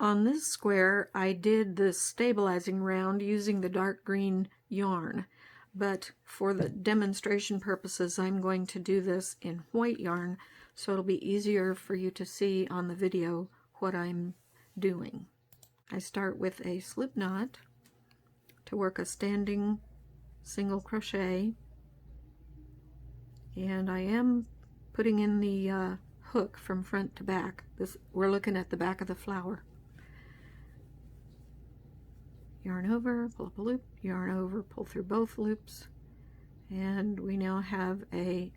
On this square, I did the stabilizing round using the dark green yarn, but for the demonstration purposes, I'm going to do this in white yarn, so it'll be easier for you to see on the video what I'm doing. I start with a slip knot to work a standing single crochet, and I am putting in the hook from front to back. We're looking at the back of the flower. Yarn over, pull up a loop, yarn over, pull through both loops, and we now have a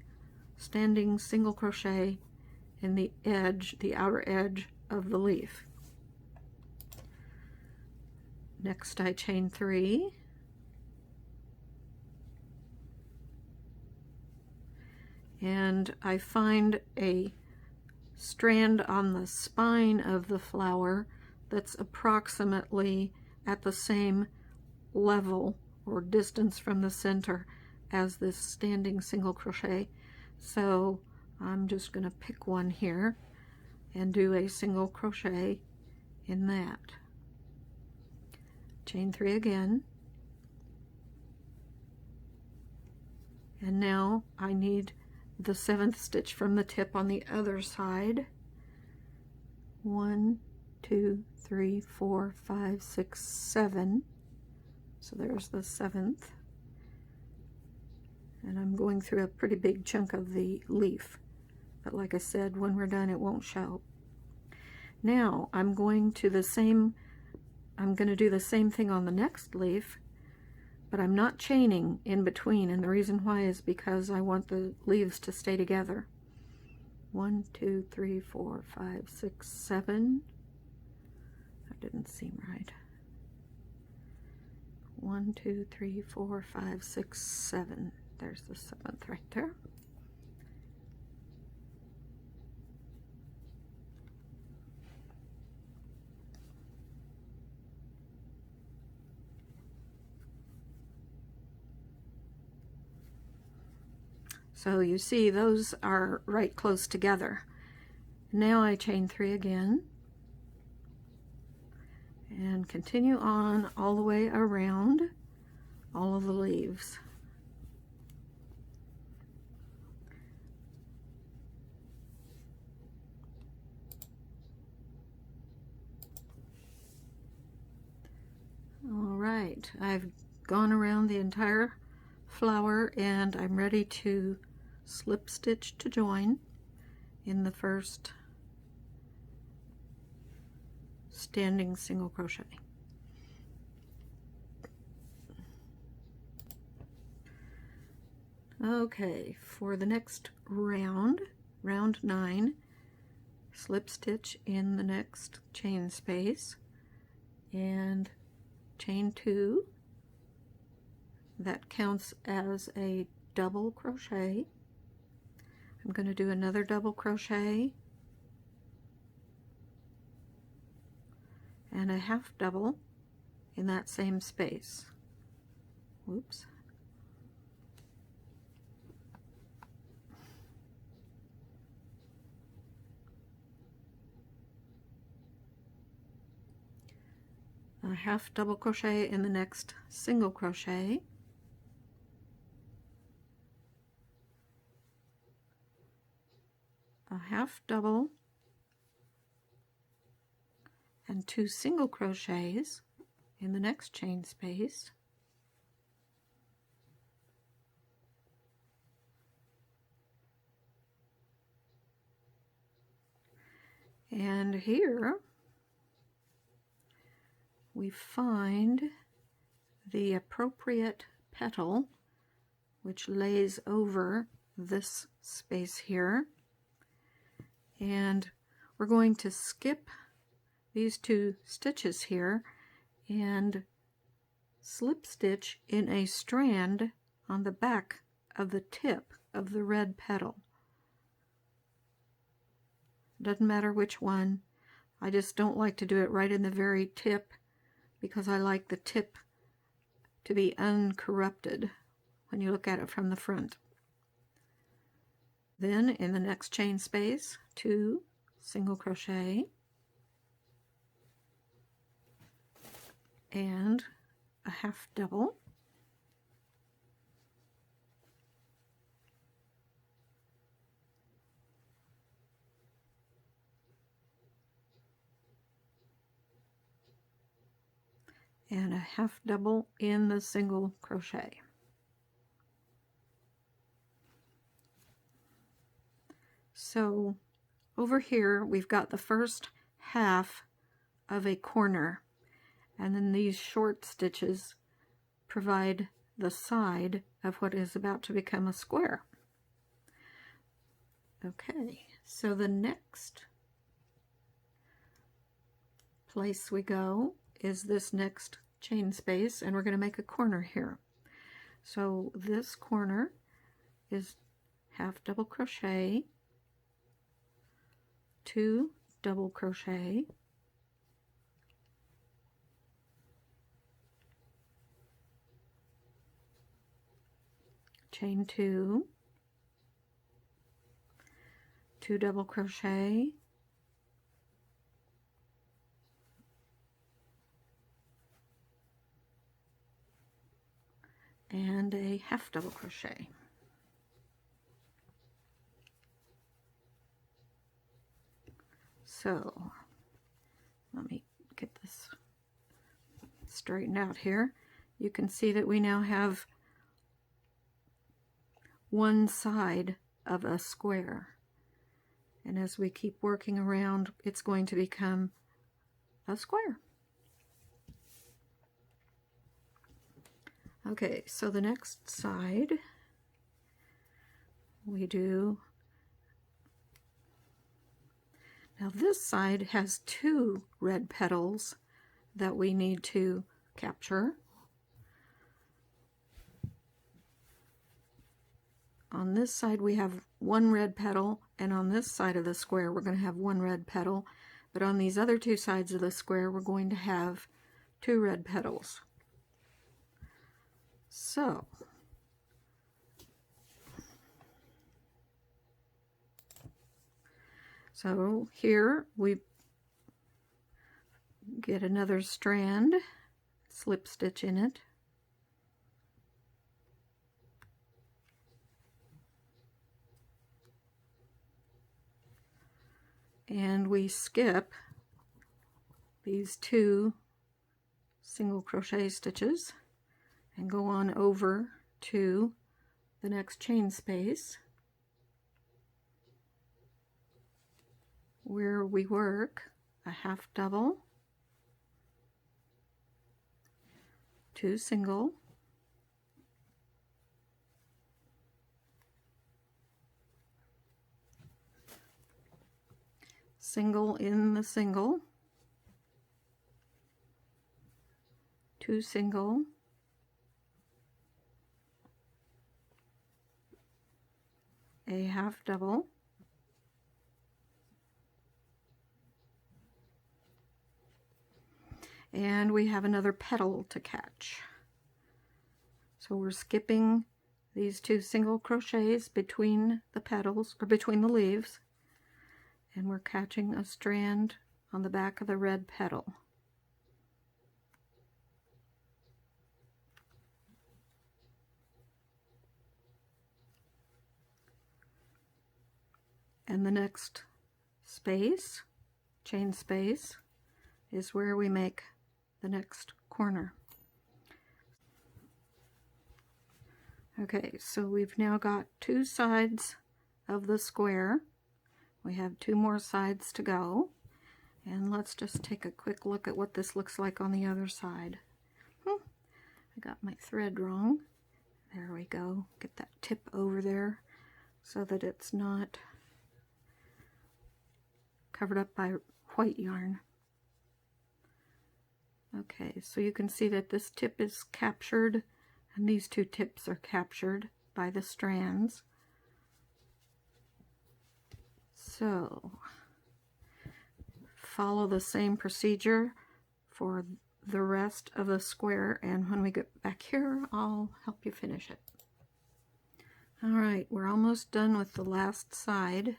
standing single crochet in the edge, the outer edge of the leaf. Next I chain 3, and I find a strand on the spine of the flower that's approximately at the same level or distance from the center as this standing single crochet. So I'm just going to pick one here and do a single crochet in that. Chain 3 again, and now I need the 7th stitch from the tip on the other side. 1, 2, 3, 4, 5, 6, 7. So there's the 7th. And I'm going through a pretty big chunk of the leaf. But like I said, when we're done, it won't show. Now I'm going to do the same thing on the next leaf, but I'm not chaining in between, and the reason why is because I want the leaves to stay together. 1, 2, 3, 4, 5, 6, 7. That didn't seem right. 1, 2, 3, 4, 5, 6, 7. There's the 7th right there. So you see those are right close together. Now I chain 3 again and continue on all the way around all of the leaves. All right, I've gone around the entire flower and I'm ready to slip stitch to join in the first standing single crochet. Okay, for the next round, round 9, slip stitch in the next chain space and chain 2. That counts as a double crochet. I'm going to do another double crochet and a half double in that same space. Whoops. A half double crochet in the next single crochet, a half double, and 2 single crochets in the next chain space, and here we find the appropriate petal which lays over this space here, and we're going to skip these 2 stitches here and slip stitch in a strand on the back of the tip of the red petal. Doesn't matter which one. I just don't like to do it right in the very tip because I like the tip to be uncorrupted when you look at it from the front. Then in the next chain space, 2 single crochet, and a half double, and a half double in the single crochet. So over here we've got the first half of a corner, and then these short stitches provide the side of what is about to become a square. Okay, so the next place we go is this next chain space, and we're going to make a corner here. So this corner is half double crochet, 2 double crochet, chain 2, 2 double crochet, and a half double crochet. So let me get this straightened out here. You can see that we now have one side of a square, and as we keep working around, it's going to become a square. Okay, so the next side we do, now this side has 2 red petals that we need to capture. On this side we have 1 red petal, and on this side of the square we're going to have 1 red petal, but on these other 2 sides of the square we're going to have 2 red petals. So here we get another strand, slip stitch in it, and we skip these 2 single crochet stitches and go on over to the next chain space where we work a half double, 2 single, single in the single, 2 single, a half double, and we have another petal to catch. So we're skipping these 2 single crochets between the petals, or between the leaves, and we're catching a strand on the back of the red petal. And the next space, chain space, is where we make the next corner. Okay, so we've now got 2 sides of the square. We have 2 more sides to go, and let's just take a quick look at what this looks like on the other side. I got my thread wrong. There we go. Get that tip over there so that it's not covered up by white yarn. Okay, so you can see that this tip is captured, and these 2 tips are captured by the strands. So follow the same procedure for the rest of the square, and when we get back here I'll help you finish it. Alright, we're almost done with the last side.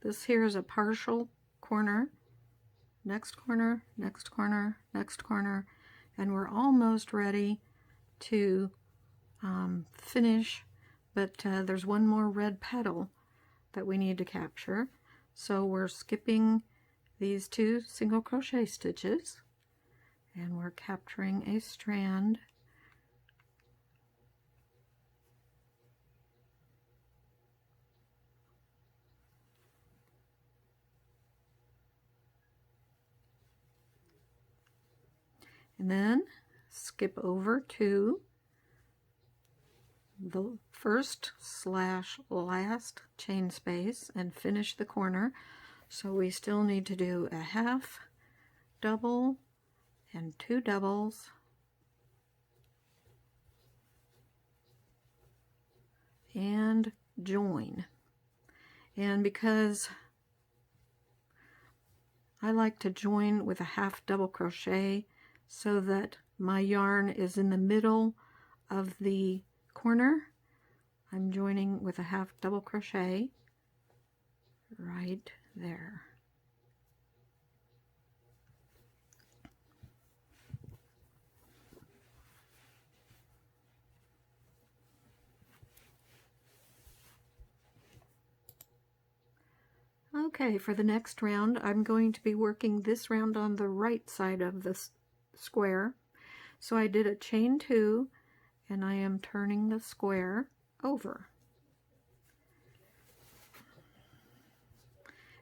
This here is a partial corner, next corner, next corner, next corner, and we're almost ready to finish, but there's one more red petal that we need to capture. So we're skipping these 2 single crochet stitches, and we're capturing a strand. And then skip over to the first / last chain space and finish the corner. So we still need to do a half double and 2 doubles, and join. And because I like to join with a half double crochet so that my yarn is in the middle of the corner, I'm joining with a half double crochet right there. Okay, for the next round, I'm going to be working this round on the right side of the square. So I did a chain 2, and I am turning the square over.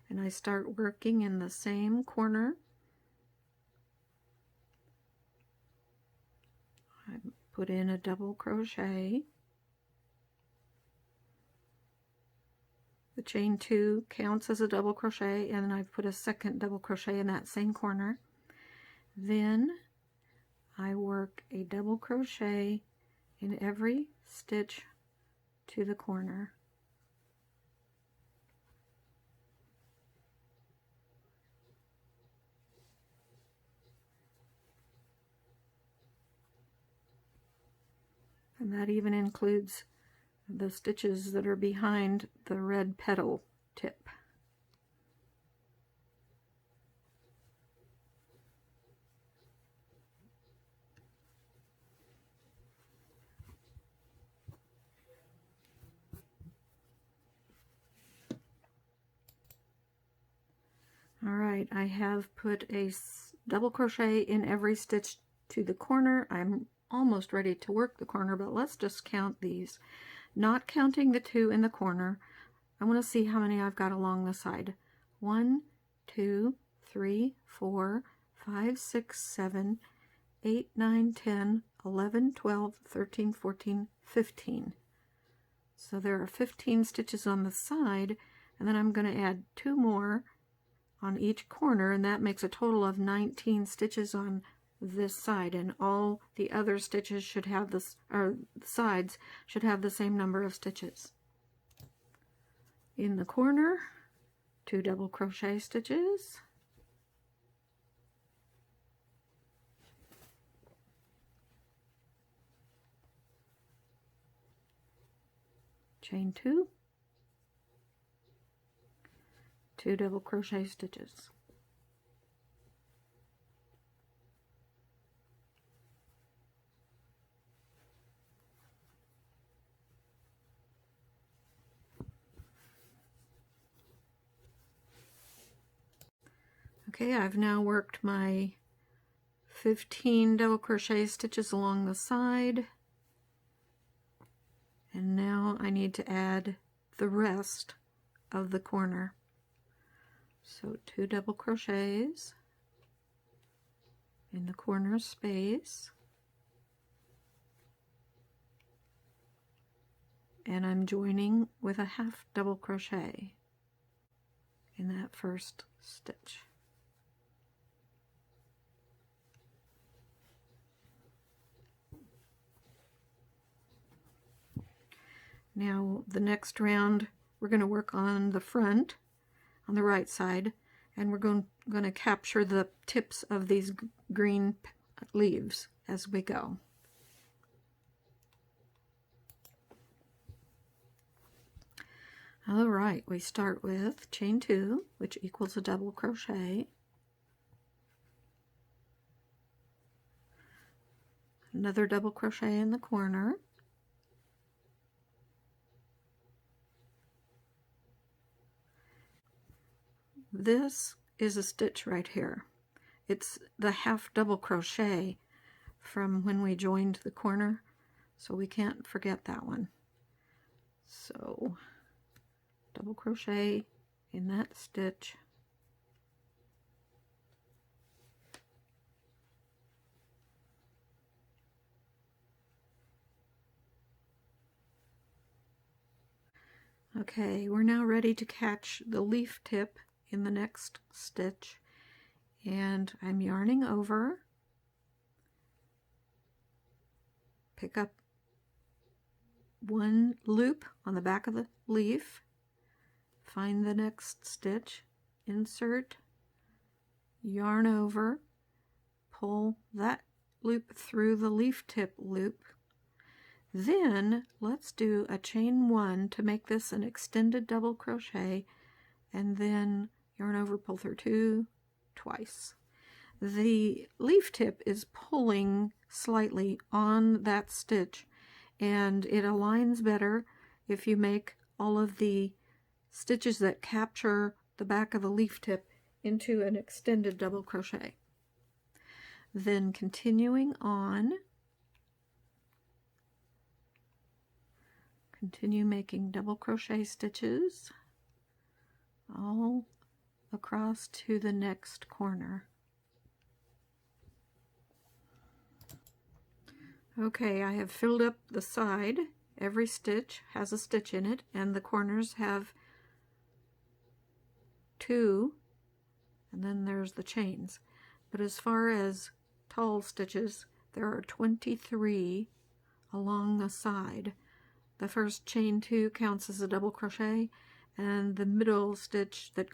And I start working in the same corner. I put in a double crochet. The chain 2 counts as a double crochet, and then I've put a second double crochet in that same corner. Then I work a double crochet in every stitch to the corner. And that even includes the stitches that are behind the red petal tip. Alright, I have put a double crochet in every stitch to the corner. I'm almost ready to work the corner, but let's just count these. Not counting the 2 in the corner, I want to see how many I've got along the side. 1, 2, 3, 4, 5, 6, 7, 8, 9, 10, 11, 12, 13, 14, 15. So there are 15 stitches on the side, and then I'm going to add 2 more on each corner, and that makes a total of 19 stitches on this side, and all the other stitches should have this, or sides should have the same number of stitches. In the corner, 2 double crochet stitches, chain 2, 2 double crochet stitches. Okay, I've now worked my 15 double crochet stitches along the side, and now I need to add the rest of the corner. So 2 double crochets in the corner space, and I'm joining with a half double crochet in that first stitch. Now the next round we're going to work on the front, on the right side, and we're going to capture the tips of these green leaves as we go. All right, we start with chain 2, which equals a double crochet. Another double crochet in the corner. This is a stitch right here. It's the half double crochet from when we joined the corner, so we can't forget that one. So double crochet in that stitch. Okay, we're now ready to catch the leaf tip in the next stitch, and I'm yarning over, pick up one loop on the back of the leaf, find the next stitch, insert, yarn over, pull that loop through the leaf tip loop. Then let's do a chain one to make this an extended double crochet, and then yarn over, pull through two twice. The leaf tip is pulling slightly on that stitch, and it aligns better if you make all of the stitches that capture the back of the leaf tip into an extended double crochet. Then continuing on, continue making double crochet stitches all across to the next corner. Okay, I have filled up the side. Every stitch has a stitch in it, and the corners have two, and then there's the chains. But as far as tall stitches, there are 23 along the side. The first chain two counts as a double crochet, and the middle stitch that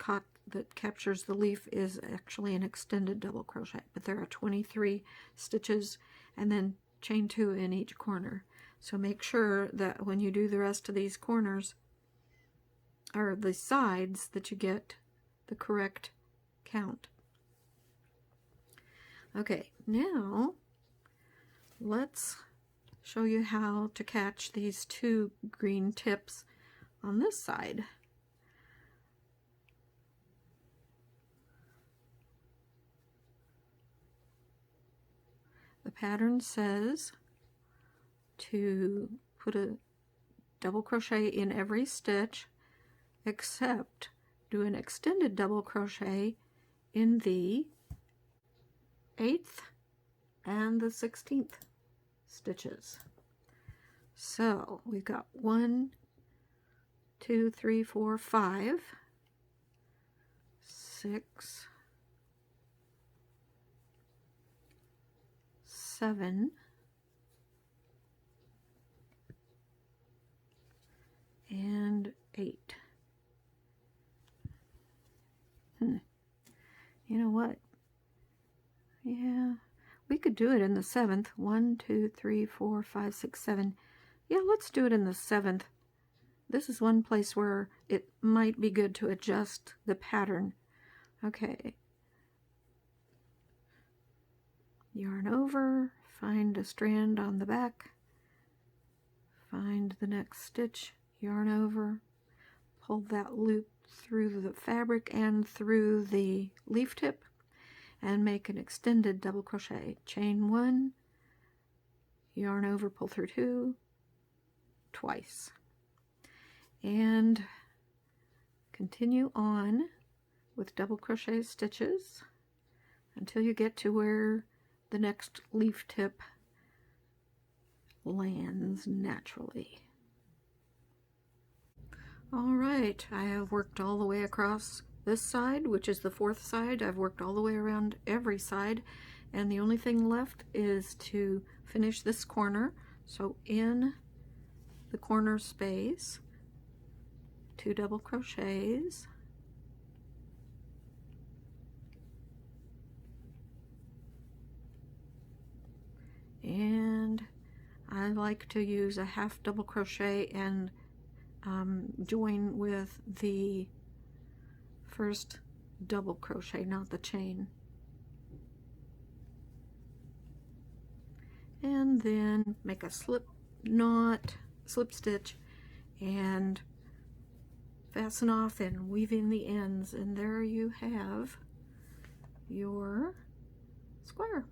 captures the leaf is actually an extended double crochet. But there are 23 stitches, and then chain two in each corner. So make sure that when you do the rest of these corners, or the sides, that you get the correct count. Okay, now let's show you how to catch these two green tips on this side. The pattern says to put a double crochet in every stitch except do an extended double crochet in the 8th and the 16th stitches. So we've got 1, 2, 3, 4, 5, 6, 7, and 8. You know what? Yeah, we could do it in the 7th. 1, 2, 3, 4, 5, 6, 7. Yeah, let's do it in the 7th. This is one place where it might be good to adjust the pattern. Okay. Yarn over, find a strand on the back, find the next stitch, yarn over, pull that loop through the fabric and through the leaf tip, and make an extended double crochet. Chain one, yarn over, pull through two, twice, and continue on with double crochet stitches until you get to where the next leaf tip lands naturally. All right, I have worked all the way across this side, which is the 4th side. I've worked all the way around every side, and the only thing left is to finish this corner. So in the corner space, 2 double crochets, and I like to use a half double crochet and join with the first double crochet, not the chain. and then make a slip knot, slip stitch, and fasten off and weave in the ends, and there you have your square.